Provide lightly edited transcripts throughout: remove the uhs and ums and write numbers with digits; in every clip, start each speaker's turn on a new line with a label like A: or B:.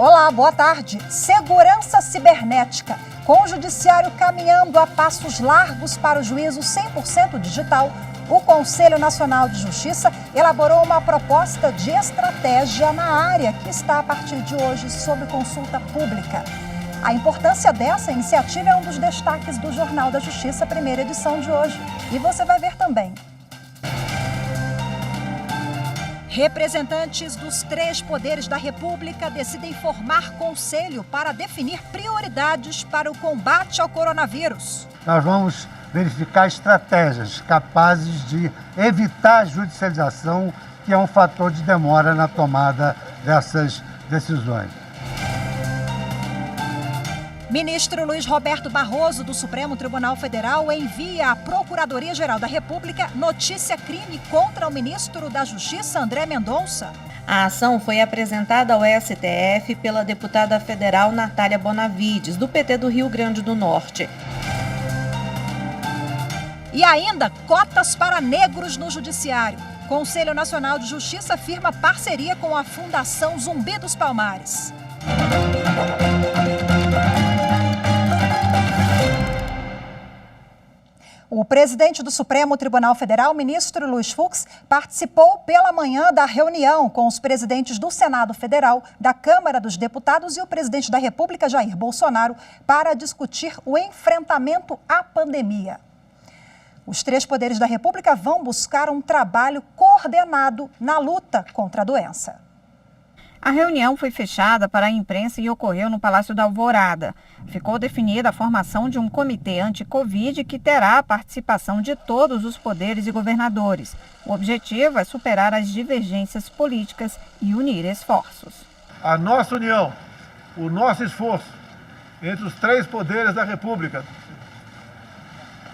A: Olá, boa tarde. Segurança cibernética. Com o judiciário caminhando a passos largos para o juízo 100% digital, o Conselho Nacional de Justiça elaborou uma proposta de estratégia na área que está a partir de hoje sob consulta pública. A importância dessa iniciativa é um dos destaques do Jornal da Justiça, primeira edição de hoje. E você vai ver também. Representantes dos 3 poderes da República decidem formar conselho para definir prioridades para o combate ao coronavírus.
B: Nós vamos verificar estratégias capazes de evitar a judicialização, que é um fator de demora na tomada dessas decisões.
A: Ministro Luiz Roberto Barroso, do Supremo Tribunal Federal, envia à Procuradoria-Geral da República notícia-crime contra o ministro da Justiça, André Mendonça.
C: A ação foi apresentada ao STF pela deputada federal Natália Bonavides, do PT do Rio Grande do Norte.
A: E ainda, cotas para negros no Judiciário. Conselho Nacional de Justiça firma parceria com a Fundação Zumbi dos Palmares. O presidente do Supremo Tribunal Federal, ministro Luiz Fux, participou pela manhã da reunião com os presidentes do Senado Federal, da Câmara dos Deputados e o presidente da República, Jair Bolsonaro, para discutir o enfrentamento à pandemia. Os 3 poderes da República vão buscar um trabalho coordenado na luta contra a doença.
D: A reunião foi fechada para a imprensa e ocorreu no Palácio da Alvorada. Ficou definida a formação de um comitê anti-Covid que terá a participação de todos os poderes e governadores. O objetivo é superar as divergências políticas e unir esforços.
E: A nossa união, o nosso esforço entre os 3 poderes da República,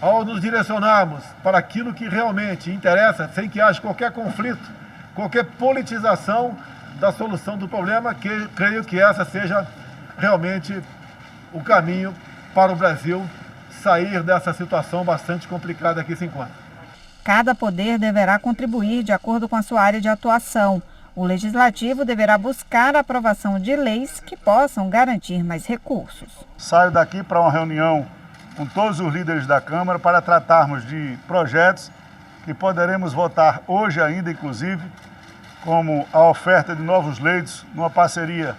E: ao nos direcionarmos para aquilo que realmente interessa, sem que haja qualquer conflito, qualquer politização da solução do problema, que creio que essa seja realmente o caminho para o Brasil sair dessa situação bastante complicada que se encontra.
D: Cada poder deverá contribuir de acordo com a sua área de atuação. O Legislativo deverá buscar a aprovação de leis que possam garantir mais recursos.
F: Saio daqui para uma reunião com todos os líderes da Câmara para tratarmos de projetos que poderemos votar hoje ainda, inclusive, como a oferta de novos leitos numa parceria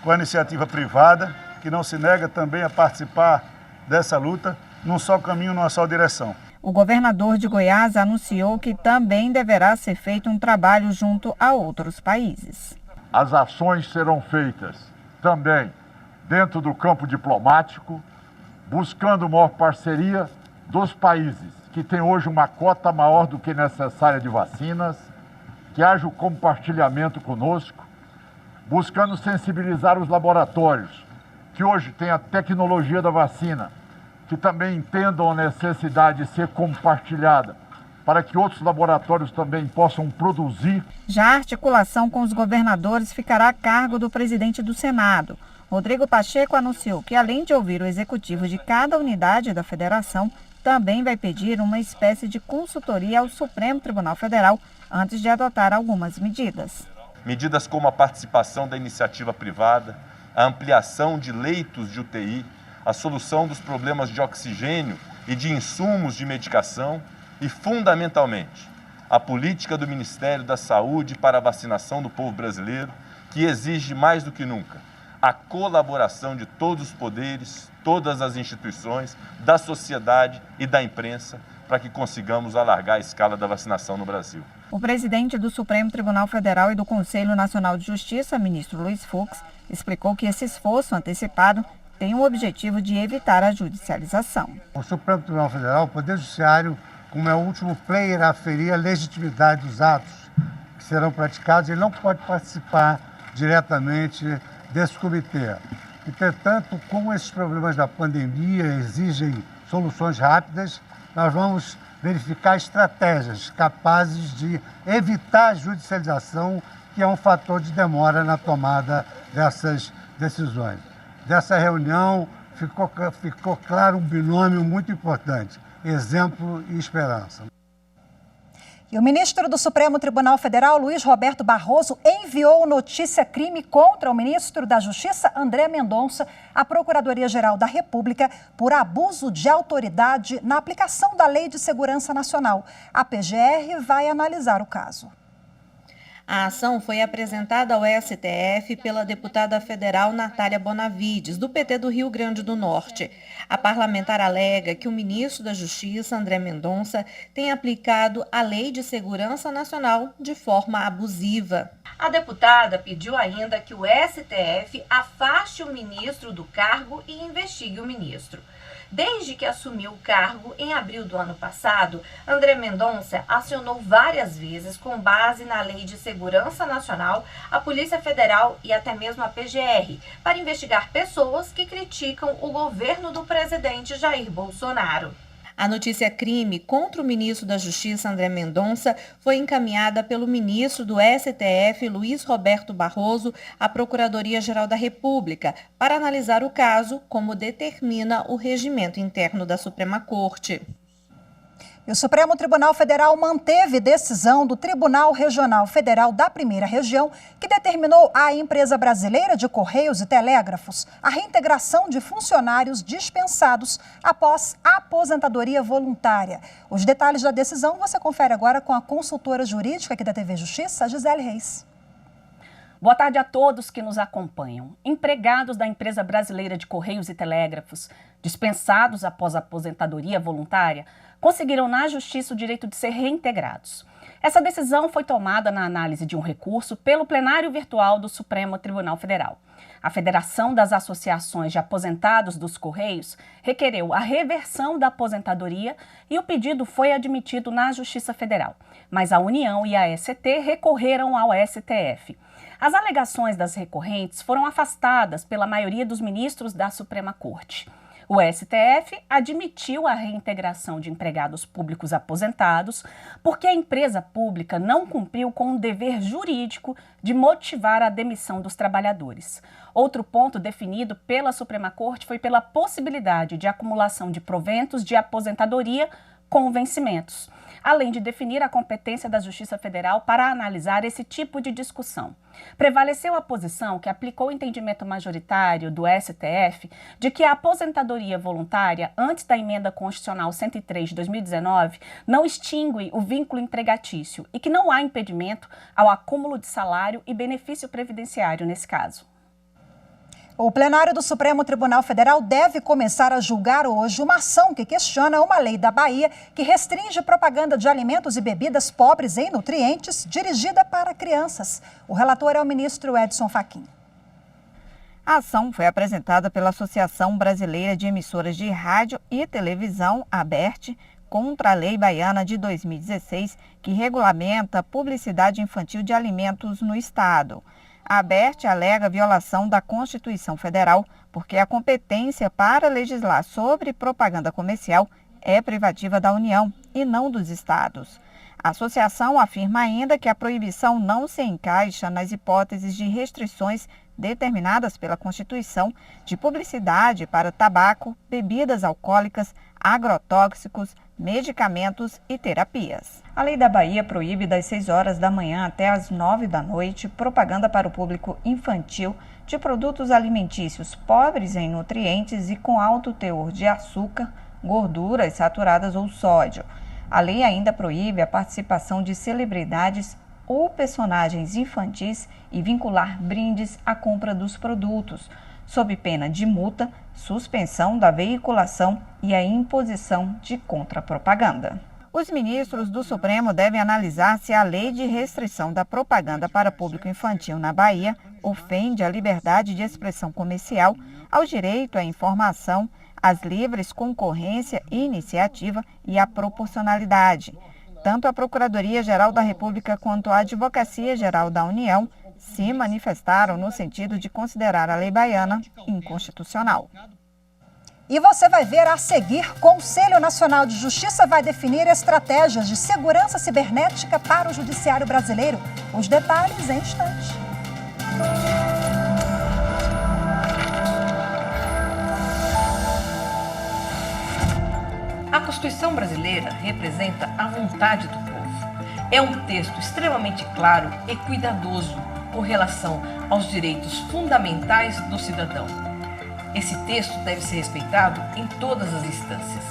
F: com a iniciativa privada, que não se nega também a participar dessa luta, num só caminho, numa só direção.
D: O governador de Goiás anunciou que também deverá ser feito um trabalho junto a outros países.
G: As ações serão feitas também dentro do campo diplomático, buscando maior parceria dos países que têm hoje uma cota maior do que necessária de vacinas, que haja o compartilhamento conosco, buscando sensibilizar os laboratórios, que hoje têm a tecnologia da vacina, que também entendam a necessidade de ser compartilhada, para que outros laboratórios também possam produzir.
D: Já a articulação com os governadores ficará a cargo do presidente do Senado. Rodrigo Pacheco anunciou que, além de ouvir o executivo de cada unidade da federação, também vai pedir uma espécie de consultoria ao Supremo Tribunal Federal antes de adotar algumas medidas.
H: Medidas como a participação da iniciativa privada, a ampliação de leitos de UTI, a solução dos problemas de oxigênio e de insumos de medicação e, fundamentalmente, a política do Ministério da Saúde para a vacinação do povo brasileiro, que exige mais do que nunca a colaboração de todos os poderes, todas as instituições, da sociedade e da imprensa, para que consigamos alargar a escala da vacinação no Brasil.
D: O presidente do Supremo Tribunal Federal e do Conselho Nacional de Justiça, ministro Luiz Fux, explicou que esse esforço antecipado tem o objetivo de evitar a judicialização.
B: O Supremo Tribunal Federal, o Poder Judiciário, como é o último player a aferir a legitimidade dos atos que serão praticados, ele não pode participar diretamente desse comitê. Entretanto, como esses problemas da pandemia exigem soluções rápidas, nós vamos verificar estratégias capazes de evitar a judicialização, que é um fator de demora na tomada dessas decisões. Dessa reunião ficou claro um binômio muito importante: exemplo e esperança.
A: E o ministro do Supremo Tribunal Federal, Luiz Roberto Barroso, enviou notícia-crime contra o ministro da Justiça, André Mendonça, à Procuradoria-Geral da República por abuso de autoridade na aplicação da Lei de Segurança Nacional. A PGR vai analisar o caso.
C: A ação foi apresentada ao STF pela deputada federal Natália Bonavides, do PT do Rio Grande do Norte. A parlamentar alega que o ministro da Justiça, André Mendonça, tem aplicado a Lei de Segurança Nacional de forma abusiva. A deputada pediu ainda que o STF afaste o ministro do cargo e investigue o ministro. Desde que assumiu o cargo em abril do ano passado, André Mendonça acionou várias vezes, com base na Lei de Segurança Nacional, a Polícia Federal e até mesmo a PGR, para investigar pessoas que criticam o governo do presidente Jair Bolsonaro. A notícia-crime contra o ministro da Justiça, André Mendonça, foi encaminhada pelo ministro do STF, Luiz Roberto Barroso, à Procuradoria-Geral da República, para analisar o caso, como determina o regimento interno da Suprema Corte.
A: E o Supremo Tribunal Federal manteve decisão do Tribunal Regional Federal da Primeira Região, que determinou à empresa brasileira de Correios e Telégrafos a reintegração de funcionários dispensados após a aposentadoria voluntária. Os detalhes da decisão você confere agora com a consultora jurídica aqui da TV Justiça, Gisele Reis.
I: Boa tarde a todos que nos acompanham. Empregados da empresa brasileira de Correios e Telégrafos, dispensados após a aposentadoria voluntária, conseguiram na Justiça o direito de ser reintegrados. Essa decisão foi tomada na análise de um recurso pelo plenário virtual do Supremo Tribunal Federal. A Federação das Associações de Aposentados dos Correios requereu a reversão da aposentadoria e o pedido foi admitido na Justiça Federal. Mas a União e a AST recorreram ao STF. As alegações das recorrentes foram afastadas pela maioria dos ministros da Suprema Corte. O STF admitiu a reintegração de empregados públicos aposentados porque a empresa pública não cumpriu com o dever jurídico de motivar a demissão dos trabalhadores. Outro ponto definido pela Suprema Corte foi pela possibilidade de acumulação de proventos de aposentadoria com vencimentos, além de definir a competência da Justiça Federal para analisar esse tipo de discussão. Prevaleceu a posição que aplicou o entendimento majoritário do STF de que a aposentadoria voluntária, antes da Emenda Constitucional 103 de 2019, não extingue o vínculo empregatício e que não há impedimento ao acúmulo de salário e benefício previdenciário nesse caso.
A: O plenário do Supremo Tribunal Federal deve começar a julgar hoje uma ação que questiona uma lei da Bahia que restringe propaganda de alimentos e bebidas pobres em nutrientes dirigida para crianças. O relator é o ministro Edson Fachin.
D: A ação foi apresentada pela Associação Brasileira de Emissoras de Rádio e Televisão, ABERT, contra a Lei Baiana de 2016, que regulamenta a publicidade infantil de alimentos no Estado. A ABERT alega violação da Constituição Federal porque a competência para legislar sobre propaganda comercial é privativa da União e não dos estados. A associação afirma ainda que a proibição não se encaixa nas hipóteses de restrições determinadas pela Constituição de publicidade para tabaco, bebidas alcoólicas, agrotóxicos, medicamentos e terapias. A Lei da Bahia proíbe das 6 horas da manhã até as 9 da noite propaganda para o público infantil de produtos alimentícios pobres em nutrientes e com alto teor de açúcar, gorduras saturadas ou sódio. A lei ainda proíbe a participação de celebridades ou personagens infantis e vincular brindes à compra dos produtos, sob pena de multa, suspensão da veiculação e a imposição de contrapropaganda. Os ministros do Supremo devem analisar se a lei de restrição da propaganda para público infantil na Bahia ofende a liberdade de expressão comercial, ao direito à informação, às livres concorrência e iniciativa e à proporcionalidade. Tanto a Procuradoria-Geral da República quanto a Advocacia-Geral da União se manifestaram no sentido de considerar a lei baiana inconstitucional.
A: E você vai ver a seguir: o Conselho Nacional de Justiça vai definir estratégias de segurança cibernética para o judiciário brasileiro. Os detalhes em instantes.
J: A Constituição brasileira representa a vontade do povo. É um texto extremamente claro e cuidadoso com relação aos direitos fundamentais do cidadão. Esse texto deve ser respeitado em todas as instâncias.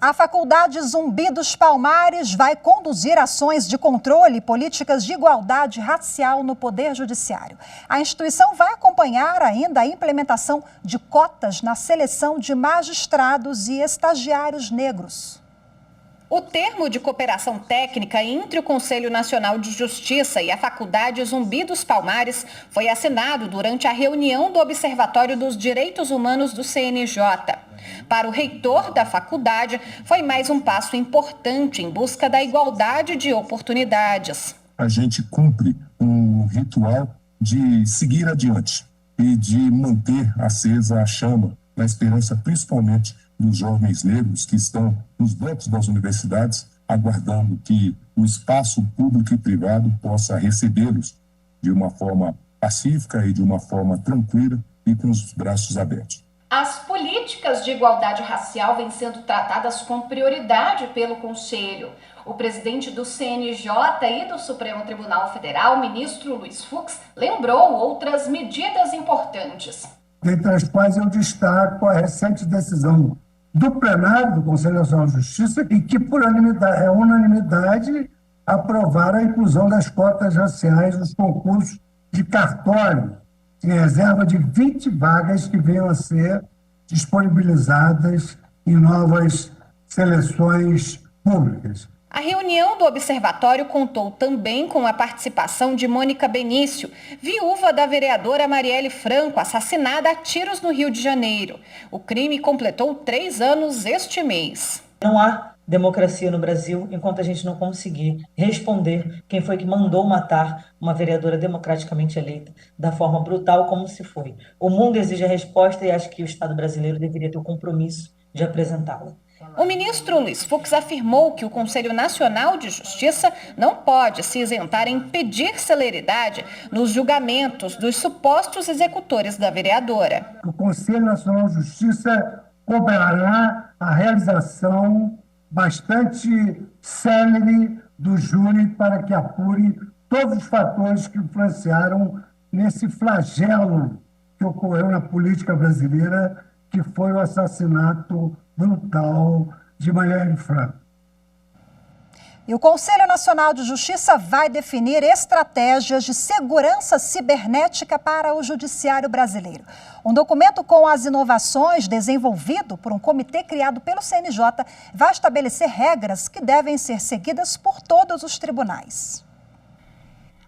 A: A Faculdade Zumbi dos Palmares vai conduzir ações de controle e políticas de igualdade racial no Poder Judiciário. A instituição vai acompanhar ainda a implementação de cotas na seleção de magistrados e estagiários negros.
C: O termo de cooperação técnica entre o Conselho Nacional de Justiça e a Faculdade Zumbi dos Palmares foi assinado durante a reunião do Observatório dos Direitos Humanos do CNJ. Para o reitor da faculdade, foi mais um passo importante em busca da igualdade de oportunidades.
K: A gente cumpre um ritual de seguir adiante e de manter acesa a chama, na esperança principalmente dos jovens negros que estão nos bancos das universidades, aguardando que o espaço público e privado possa recebê-los de uma forma pacífica e de uma forma tranquila e com os braços abertos.
L: As políticas de igualdade racial vêm sendo tratadas com prioridade pelo Conselho. O presidente do CNJ e do Supremo Tribunal Federal, o ministro Luiz Fux, lembrou outras medidas importantes.
M: Dentre as quais eu destaco a recente decisão do plenário do Conselho Nacional de Justiça e que, por unanimidade, aprovaram a inclusão das cotas raciais nos concursos de cartório, em reserva de 20 vagas que venham a ser disponibilizadas em novas seleções públicas.
C: A reunião do observatório contou também com a participação de Mônica Benício, viúva da vereadora Marielle Franco, assassinada a tiros no Rio de Janeiro. O crime completou 3 anos este mês.
N: Não há democracia no Brasil enquanto a gente não conseguir responder quem foi que mandou matar uma vereadora democraticamente eleita da forma brutal como se foi. O mundo exige a resposta e acho que o Estado brasileiro deveria ter o compromisso de apresentá-la.
C: O ministro Luiz Fux afirmou que o Conselho Nacional de Justiça não pode se isentar em pedir celeridade nos julgamentos dos supostos executores da vereadora.
M: O Conselho Nacional de Justiça cobrará a realização bastante célere do júri para que apure todos os fatores que influenciaram nesse flagelo que ocorreu na política brasileira, que foi o assassinato brutal de Marielle Franco.
A: E o Conselho Nacional de Justiça vai definir estratégias de segurança cibernética para o judiciário brasileiro. Um documento com as inovações desenvolvido por um comitê criado pelo CNJ vai estabelecer regras que devem ser seguidas por todos os tribunais.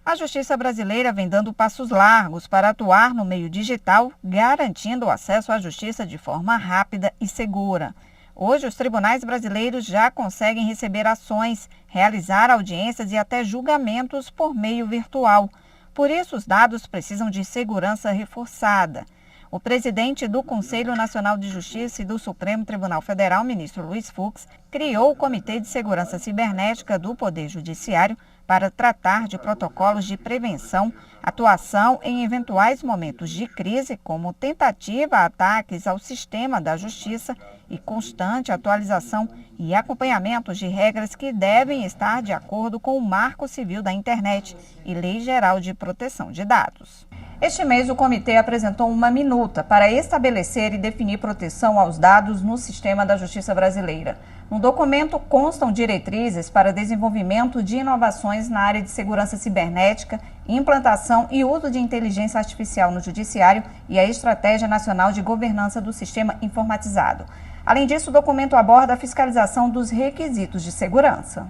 D: A justiça brasileira vem dando passos largos para atuar no meio digital, garantindo o acesso à justiça de forma rápida e segura. Hoje, os tribunais brasileiros já conseguem receber ações, realizar audiências e até julgamentos por meio virtual. Por isso, os dados precisam de segurança reforçada. O presidente do Conselho Nacional de Justiça e do Supremo Tribunal Federal, ministro Luiz Fux, criou o Comitê de Segurança Cibernética do Poder Judiciário para tratar de protocolos de prevenção, atuação em eventuais momentos de crise, como tentativa a ataques ao sistema da justiça e constante atualização e acompanhamento de regras que devem estar de acordo com o Marco Civil da Internet e Lei Geral de Proteção de Dados. Este mês, o comitê apresentou uma minuta para estabelecer e definir proteção aos dados no sistema da justiça brasileira. No documento constam diretrizes para desenvolvimento de inovações na área de segurança cibernética, implantação e uso de inteligência artificial no judiciário e a Estratégia Nacional de Governança do Sistema Informatizado. Além disso, o documento aborda a fiscalização dos requisitos de segurança.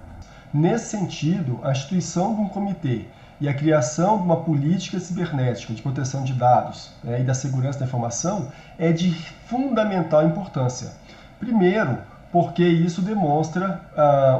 O: Nesse sentido, a instituição de um comitê e a criação de uma política cibernética de proteção de dados e da segurança da informação é de fundamental importância. Primeiro, porque isso demonstra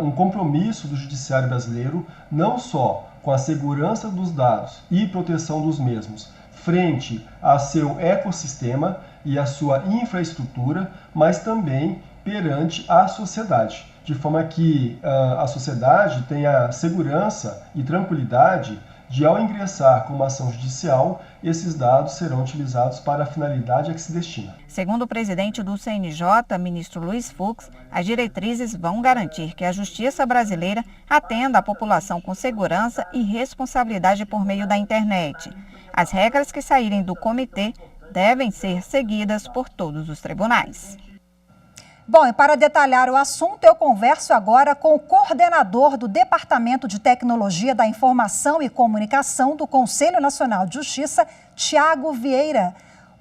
O: um compromisso do judiciário brasileiro não só com a segurança dos dados e proteção dos mesmos frente ao seu ecossistema e à sua infraestrutura, mas também perante a sociedade, de forma que a sociedade tenha segurança e tranquilidade de, ao ingressar com uma ação judicial, esses dados serão utilizados para a finalidade a que se destina.
D: Segundo o presidente do CNJ, ministro Luiz Fux, as diretrizes vão garantir que a justiça brasileira atenda a população com segurança e responsabilidade por meio da internet. As regras que saírem do comitê devem ser seguidas por todos os tribunais.
A: Bom, e para detalhar o assunto, eu converso agora com o coordenador do Departamento de Tecnologia da Informação e Comunicação do Conselho Nacional de Justiça, Tiago Vieira.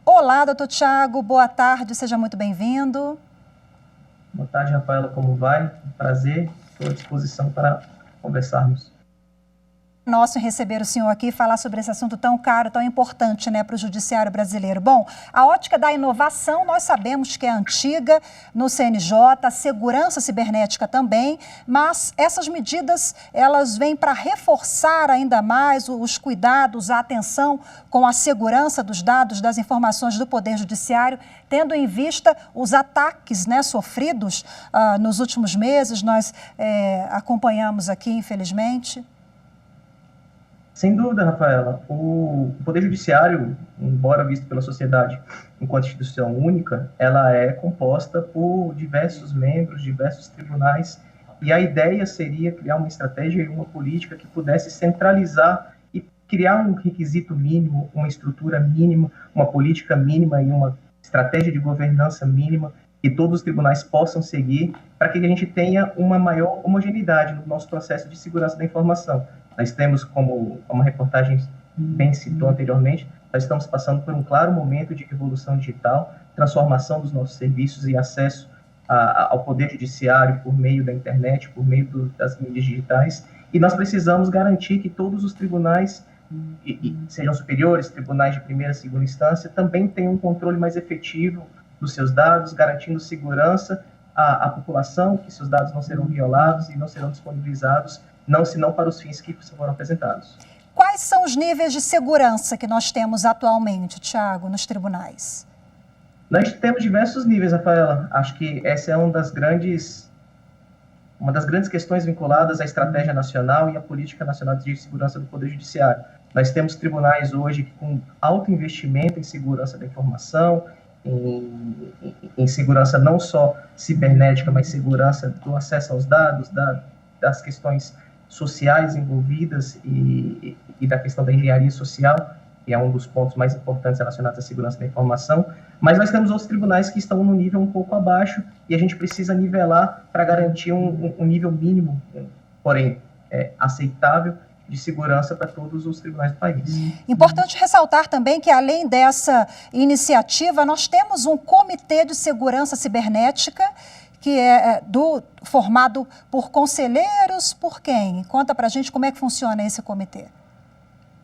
A: Olá, doutor Tiago, boa tarde, seja muito bem-vindo.
P: Boa tarde, Rafaela, como vai? Prazer, estou à disposição para conversarmos.
A: Nosso em receber o senhor aqui e falar sobre esse assunto tão caro, tão importante, né, para o judiciário brasileiro. Bom, a ótica da inovação nós sabemos que é antiga no CNJ, a segurança cibernética também, mas essas medidas elas vêm para reforçar ainda mais os cuidados, a atenção com a segurança dos dados, das informações do Poder Judiciário, tendo em vista os ataques, né, sofridos nos últimos meses, nós acompanhamos aqui, infelizmente.
P: Sem dúvida, Rafaela, o Poder Judiciário, embora visto pela sociedade enquanto instituição única, ela é composta por diversos membros, diversos tribunais, e a ideia seria criar uma estratégia e uma política que pudesse centralizar e criar um requisito mínimo, uma estrutura mínima, uma política mínima e uma estratégia de governança mínima que todos os tribunais possam seguir para que a gente tenha uma maior homogeneidade no nosso processo de segurança da informação. Nós temos, como a reportagem bem citou anteriormente, nós estamos passando por um claro momento de revolução digital, transformação dos nossos serviços e acesso ao Poder Judiciário por meio da internet, por meio das mídias digitais, e nós precisamos garantir que todos os tribunais, sejam superiores, tribunais de primeira e segunda instância, também tenham um controle mais efetivo dos seus dados, garantindo segurança à população, que seus dados não serão violados e não serão disponibilizados, senão para os fins que foram apresentados.
A: Quais são os níveis de segurança que nós temos atualmente, Tiago, nos tribunais?
P: Nós temos diversos níveis, Rafaela. Acho que essa é uma das grandes questões vinculadas à estratégia nacional e à política nacional de segurança do Poder Judiciário. Nós temos tribunais hoje com alto investimento em segurança da informação, em segurança não só cibernética, mas segurança do acesso aos dados, das questões sociais envolvidas e da questão da engenharia social, que é um dos pontos mais importantes relacionados à segurança da informação, mas nós temos outros tribunais que estão no nível um pouco abaixo e a gente precisa nivelar para garantir um nível mínimo, porém aceitável, de segurança para todos os tribunais do país.
A: Importante ressaltar também que, além dessa iniciativa, nós temos um Comitê de Segurança Cibernética, que é formado por conselheiros, por quem? Conta para a gente como é que funciona esse comitê.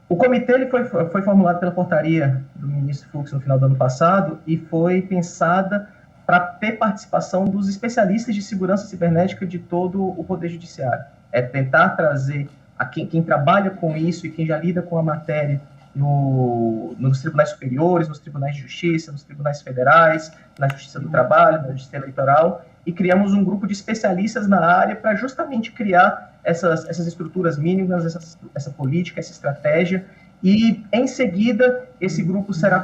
P: O comitê ele foi formulado pela portaria do ministro Fux no final do ano passado e foi pensada para ter participação dos especialistas de segurança cibernética de todo o Poder Judiciário. É tentar trazer a quem trabalha com isso e quem já lida com a matéria nos tribunais superiores, nos tribunais de justiça, nos tribunais federais, na Justiça do Trabalho, na Justiça Eleitoral, e criamos um grupo de especialistas na área para justamente criar essas estruturas mínimas, essa política, essa estratégia, e em seguida esse grupo será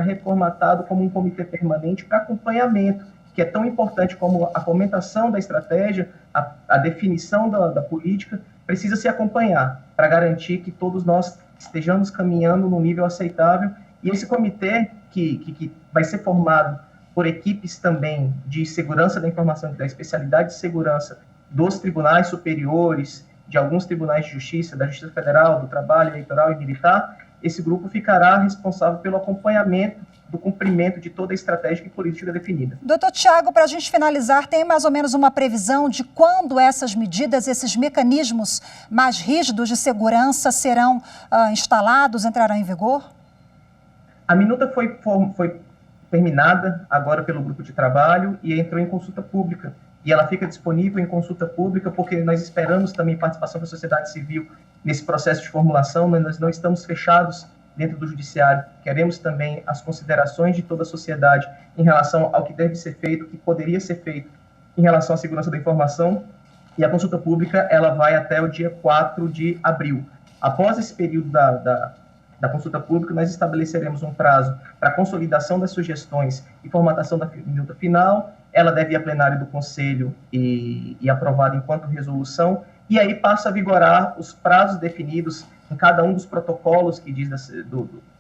P: reformatado como um comitê permanente para acompanhamento, que é tão importante como a fomentação da estratégia, a definição da política, precisa se acompanhar para garantir que todos nós estejamos caminhando num nível aceitável, e esse comitê que vai ser formado por equipes também de segurança da informação, da especialidade de segurança dos tribunais superiores, de alguns tribunais de justiça, da Justiça Federal, do Trabalho, Eleitoral e Militar, esse grupo ficará responsável pelo acompanhamento do cumprimento de toda a estratégia e política definida.
A: Doutor Tiago, para a gente finalizar, tem mais ou menos uma previsão de quando essas medidas, esses mecanismos mais rígidos de segurança serão instalados, entrarão em vigor?
P: A minuta foi terminada agora pelo grupo de trabalho e entrou em consulta pública. E ela fica disponível em consulta pública porque nós esperamos também participação da sociedade civil nesse processo de formulação, mas nós não estamos fechados dentro do judiciário. Queremos também as considerações de toda a sociedade em relação ao que deve ser feito, o que poderia ser feito em relação à segurança da informação. E a consulta pública ela vai até o dia 4 de abril. Após esse período da consulta pública, nós estabeleceremos um prazo para a consolidação das sugestões e formatação da minuta final. Ela deve ir a plenário do Conselho e aprovada enquanto resolução, e aí passa a vigorar os prazos definidos em cada um dos protocolos que diz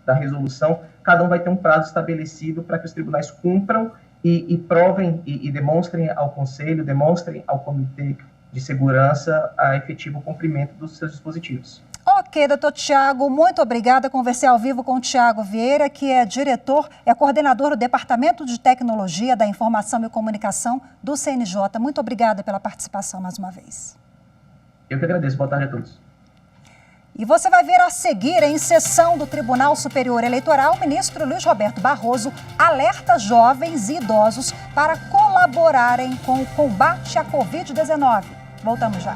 P: da resolução. Cada um vai ter um prazo estabelecido para que os tribunais cumpram e provem e demonstrem ao Conselho, demonstrem ao Comitê de Segurança a efetivo cumprimento dos seus dispositivos.
A: Ok, doutor Tiago, muito obrigada. Conversei ao vivo com o Tiago Vieira, que é coordenador do Departamento de Tecnologia da Informação e Comunicação do CNJ. Muito obrigada pela participação mais uma vez.
P: Eu que agradeço. Boa tarde a todos.
A: E você vai ver a seguir, em sessão do Tribunal Superior Eleitoral, o ministro Luiz Roberto Barroso alerta jovens e idosos para colaborarem com o combate à Covid-19. Voltamos já.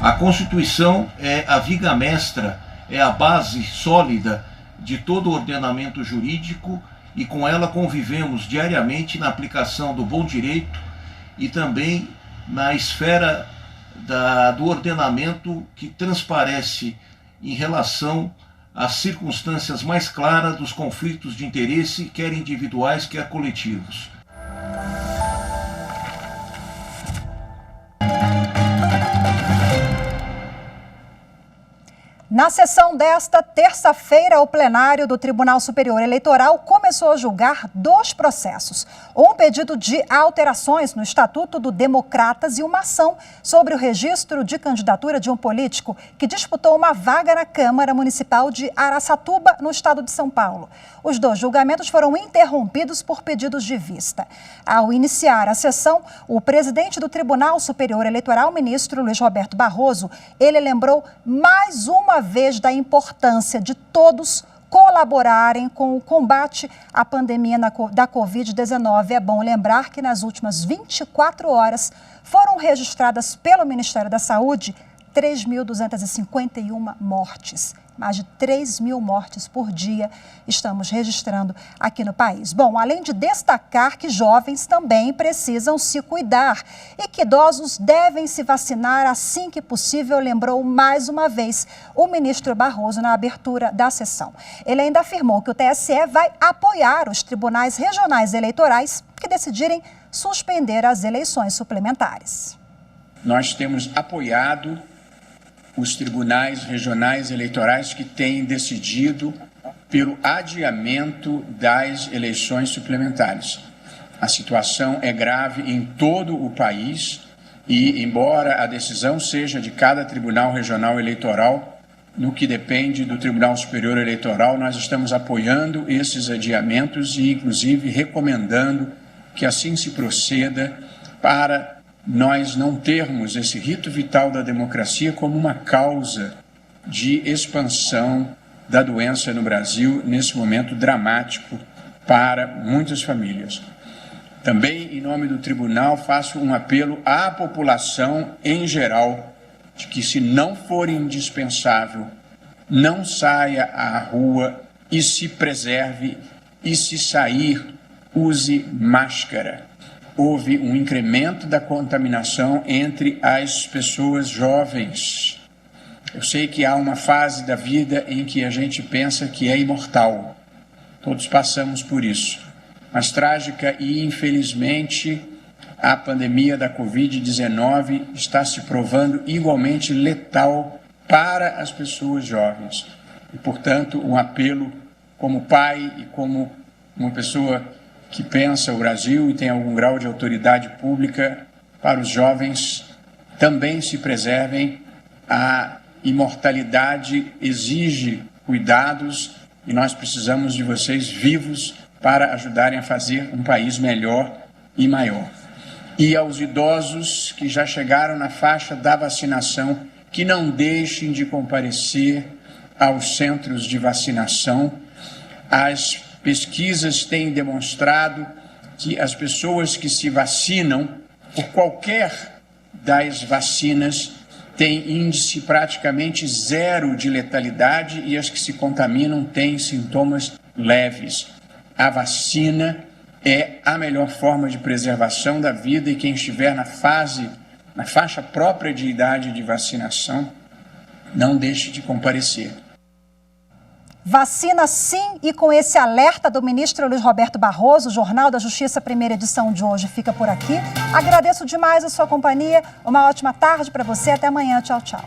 Q: A Constituição é a viga mestra, é a base sólida de todo o ordenamento jurídico e com ela convivemos diariamente na aplicação do bom direito e também na esfera do ordenamento que transparece em relação às circunstâncias mais claras dos conflitos de interesse, quer individuais, quer coletivos.
A: Na sessão desta terça-feira, o plenário do Tribunal Superior Eleitoral começou a julgar 2 processos. Um pedido de alterações no Estatuto do Democratas e uma ação sobre o registro de candidatura de um político que disputou uma vaga na Câmara Municipal de Araçatuba, no estado de São Paulo. Os 2 julgamentos foram interrompidos por pedidos de vista. Ao iniciar a sessão, o presidente do Tribunal Superior Eleitoral, ministro Luiz Roberto Barroso, ele lembrou mais uma vez da importância de todos colaborarem com o combate à pandemia da Covid-19. É bom lembrar que nas últimas 24 horas foram registradas pelo Ministério da Saúde 3.251 mortes. Mais de 3.000 mortes por dia estamos registrando aqui no país. Bom, além de destacar que jovens também precisam se cuidar e que idosos devem se vacinar assim que possível, lembrou mais uma vez o ministro Barroso na abertura da sessão. Ele ainda afirmou que o TSE vai apoiar os tribunais regionais eleitorais que decidirem suspender as eleições suplementares.
R: Nós temos apoiado os tribunais regionais eleitorais que têm decidido pelo adiamento das eleições suplementares. A situação é grave em todo o país e, embora a decisão seja de cada tribunal regional eleitoral, no que depende do Tribunal Superior Eleitoral, nós estamos apoiando esses adiamentos e, inclusive, recomendando que assim se proceda para nós não termos esse rito vital da democracia como uma causa de expansão da doença no Brasil, nesse momento dramático para muitas famílias. Também, em nome do tribunal, faço um apelo à população em geral, de que, se não for indispensável, não saia à rua e se preserve, e, se sair, use máscara. Houve um incremento da contaminação entre as pessoas jovens. Eu sei que há uma fase da vida em que a gente pensa que é imortal. Todos passamos por isso. Mas, trágica e, infelizmente, a pandemia da Covid-19 está se provando igualmente letal para as pessoas jovens. E, portanto, um apelo como pai e como uma pessoa que pensa o Brasil e tem algum grau de autoridade pública, para os jovens também se preservem. A imortalidade exige cuidados e nós precisamos de vocês vivos para ajudarem a fazer um país melhor e maior. E aos idosos que já chegaram na faixa da vacinação, que não deixem de comparecer aos centros de vacinação. As pesquisas têm demonstrado que as pessoas que se vacinam por qualquer das vacinas têm índice praticamente 0 de letalidade e as que se contaminam têm sintomas leves. A vacina é a melhor forma de preservação da vida e quem estiver na faixa própria de idade de vacinação, não deixe de comparecer.
A: Vacina sim, e com esse alerta do ministro Luiz Roberto Barroso, o Jornal da Justiça, primeira edição de hoje, fica por aqui. Agradeço demais a sua companhia, uma ótima tarde para você, até amanhã, tchau, tchau.